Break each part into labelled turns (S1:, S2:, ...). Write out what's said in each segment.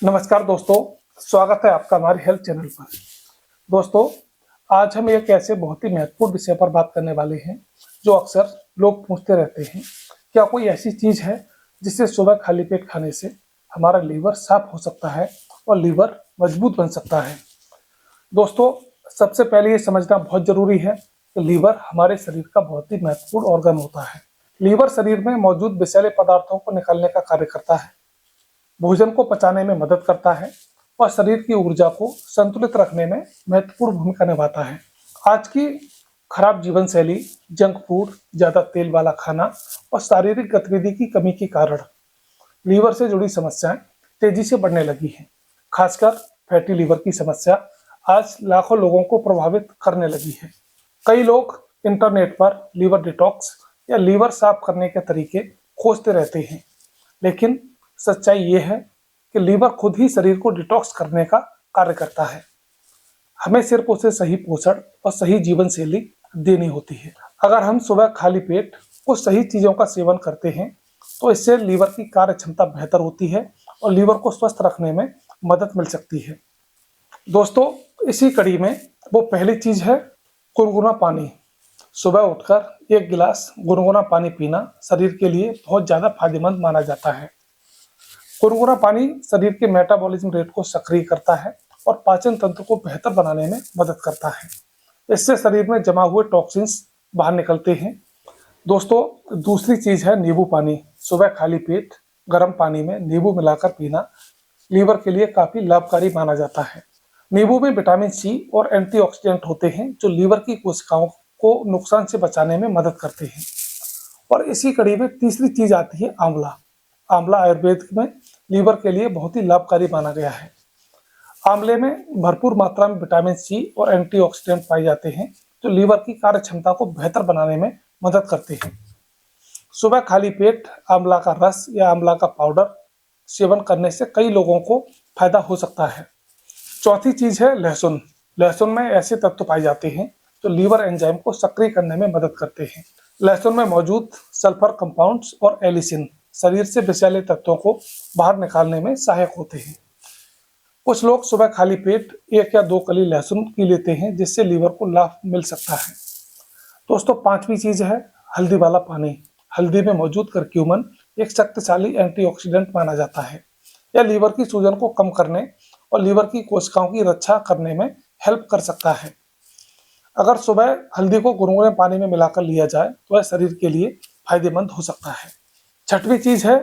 S1: नमस्कार दोस्तों, स्वागत है आपका हमारे हेल्थ चैनल पर। दोस्तों, आज हम एक ऐसे बहुत ही महत्वपूर्ण विषय पर बात करने वाले हैं जो अक्सर लोग पूछते रहते हैं। क्या कोई ऐसी चीज़ है जिससे सुबह खाली पेट खाने से हमारा लीवर साफ हो सकता है और लीवर मजबूत बन सकता है? दोस्तों, सबसे पहले ये समझना बहुत ज़रूरी है कि लीवर हमारे शरीर का बहुत ही महत्वपूर्ण ऑर्गन होता है। लीवर शरीर में मौजूद विषैले पदार्थों को निकालने का कार्य करता है, भोजन को पचाने में मदद करता है और शरीर की ऊर्जा को संतुलित रखने में महत्वपूर्ण भूमिका निभाता है। आज की खराब जीवन शैली, जंक फूड, ज्यादा तेल वाला खाना और शारीरिक गतिविधि की कमी के कारण लीवर से जुड़ी समस्याएं तेजी से बढ़ने लगी हैं। खासकर फैटी लीवर की समस्या आज लाखों लोगों को प्रभावित करने लगी है। कई लोग इंटरनेट पर लीवर डिटॉक्स या लीवर साफ करने के तरीके खोजते रहते हैं, लेकिन सच्चाई ये है कि लीवर खुद ही शरीर को डिटॉक्स करने का कार्य करता है। हमें सिर्फ उसे सही पोषण और सही जीवन शैली देनी होती है। अगर हम सुबह खाली पेट कुछ सही चीज़ों का सेवन करते हैं तो इससे लीवर की कार्य क्षमता बेहतर होती है और लीवर को स्वस्थ रखने में मदद मिल सकती है। दोस्तों, इसी कड़ी में वो पहली चीज़ है गुनगुना पानी। सुबह उठकर एक गिलास गुनगुना पानी पीना शरीर के लिए बहुत ज़्यादा फायदेमंद माना जाता है। गुनगुना पानी शरीर के मेटाबॉलिज्म रेट को सक्रिय करता है और पाचन तंत्र को बेहतर बनाने में मदद करता है। इससे शरीर में जमा हुए टॉक्सिन्स बाहर निकलते हैं। दोस्तों, दूसरी चीज़ है नींबू पानी। सुबह खाली पेट गर्म पानी में नींबू मिलाकर पीना लीवर के लिए काफ़ी लाभकारी माना जाता है। नींबू में विटामिन सी और एंटीऑक्सीडेंट होते हैं जो लीवर की कोशिकाओं को नुकसान से बचाने में मदद करते हैं। और इसी कड़ी में तीसरी चीज़ आती है आंवला। आंवला आयुर्वेद में लीवर के लिए बहुत ही लाभकारी माना गया है। आंवले में भरपूर मात्रा में विटामिन सी और एंटीऑक्सीडेंट पाए जाते हैं जो लीवर की कार्य क्षमता को बेहतर बनाने में मदद करते हैं। सुबह खाली पेट आंवला का रस या आंवला का पाउडर सेवन करने से कई लोगों को फायदा हो सकता है। चौथी चीज है लहसुन। लहसुन में ऐसे तत्व पाए जाते हैं जो लीवर एंजाइम को सक्रिय करने में मदद करते हैं। लहसुन में मौजूद सल्फर कंपाउंड्स और एलिसिन शरीर से विषैले तत्वों को बाहर निकालने में सहायक होते हैं। कुछ लोग सुबह खाली पेट 1 या 2 कली लहसुन पी लेते हैं जिससे लीवर को लाभ मिल सकता है। दोस्तों, पांचवी चीज है हल्दी वाला पानी। हल्दी में मौजूद करक्यूमन एक शक्तिशाली एंटीऑक्सीडेंट माना जाता है। यह लीवर की सूजन को कम करने और लीवर की कोशिकाओं की रक्षा करने में हेल्प कर सकता है। अगर सुबह हल्दी को गुनगुने पानी में मिलाकर लिया जाए तो यह शरीर के लिए फायदेमंद हो सकता है। छठवीं चीज है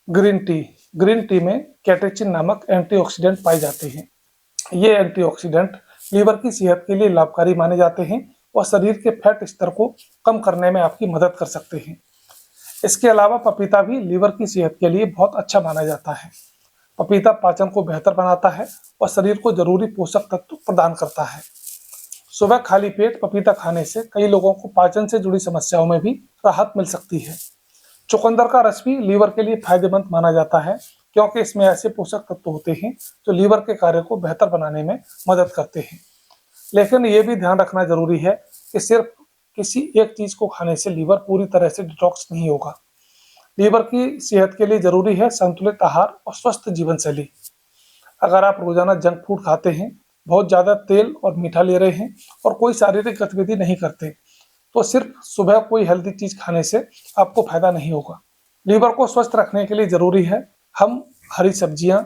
S1: ग्रीन टी। ग्रीन टी में कैटेचिन नामक एंटीऑक्सीडेंट पाए जाते हैं। ये एंटीऑक्सीडेंट लीवर की सेहत के लिए लाभकारी माने जाते हैं और शरीर के फैट स्तर को कम करने में आपकी मदद कर सकते हैं। इसके अलावा पपीता भी लीवर की सेहत के लिए बहुत अच्छा माना जाता है। पपीता पाचन को बेहतर बनाता है और शरीर को जरूरी पोषक तत्व प्रदान करता है। सुबह खाली पेट पपीता खाने से कई लोगों को पाचन से जुड़ी समस्याओं में भी राहत मिल सकती है। चुकंदर का रस भी लीवर के लिए फायदेमंद माना जाता है क्योंकि इसमें ऐसे पोषक तत्व होते हैं जो लीवर के कार्य को बेहतर बनाने में मदद करते हैं। लेकिन ये भी ध्यान रखना जरूरी है कि सिर्फ किसी एक चीज को खाने से लीवर पूरी तरह से डिटॉक्स नहीं होगा। लीवर की सेहत के लिए जरूरी है संतुलित आहार और स्वस्थ जीवन शैली। अगर आप रोजाना जंक फूड खाते हैं, बहुत ज्यादा तेल और मीठा ले रहे हैं और कोई शारीरिक गतिविधि नहीं करते तो सिर्फ सुबह कोई हेल्दी चीज खाने से आपको फायदा नहीं होगा। लीवर को स्वस्थ रखने के लिए जरूरी है हम हरी सब्जियां,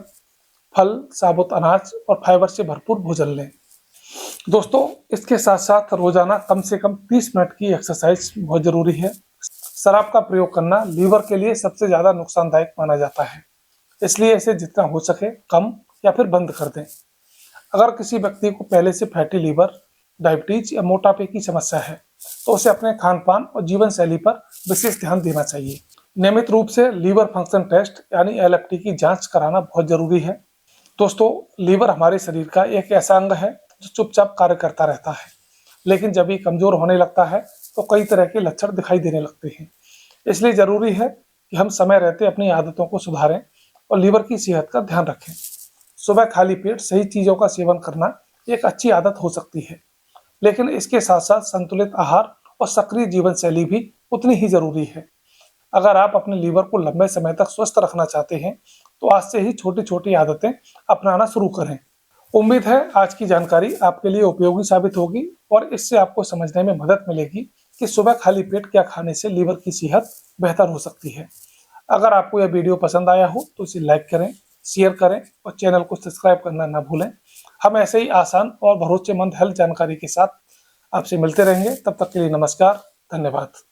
S1: फल, साबुत अनाज और फाइबर से भरपूर भोजन लें। दोस्तों, इसके साथ साथ रोजाना कम से कम 30 मिनट की एक्सरसाइज बहुत जरूरी है। शराब का प्रयोग करना लीवर के लिए सबसे ज्यादा नुकसानदायक माना जाता है, इसलिए इसे जितना हो सके कम या फिर बंद कर दें। अगर किसी व्यक्ति को पहले से फैटी लीवर, डायबिटीज या मोटापे की समस्या है तो उसे अपने खान पान और जीवन शैली पर विशेष ध्यान देना चाहिए। नियमित रूप से लीवर फंक्शन टेस्ट यानी LFT की जांच कराना बहुत जरूरी है। दोस्तों, लीवर हमारे शरीर का एक ऐसा अंग है जो चुपचाप कार्य करता रहता है, लेकिन जब ये कमजोर होने लगता है तो कई तरह के लक्षण दिखाई देने लगते हैं। इसलिए जरूरी है कि हम समय रहते अपनी आदतों को सुधारें और लीवर की सेहत का ध्यान रखें। सुबह खाली पेट सही चीजों का सेवन करना एक अच्छी आदत हो सकती है, लेकिन इसके साथ साथ संतुलित आहार और सक्रिय जीवन शैली भी उतनी ही जरूरी है। अगर आप अपने लीवर को लंबे समय तक स्वस्थ रखना चाहते हैं तो आज से ही छोटी छोटी आदतें अपनाना शुरू करें। उम्मीद है आज की जानकारी आपके लिए उपयोगी साबित होगी और इससे आपको समझने में मदद मिलेगी कि सुबह खाली पेट क्या खाने से लीवर की सेहत बेहतर हो सकती है। अगर आपको यह वीडियो पसंद आया हो तो इसे लाइक करें, शेयर करें और चैनल को सब्सक्राइब करना ना भूलें। हम ऐसे ही आसान और भरोसेमंद हेल्थ जानकारी के साथ आपसे मिलते रहेंगे। तब तक के लिए नमस्कार, धन्यवाद।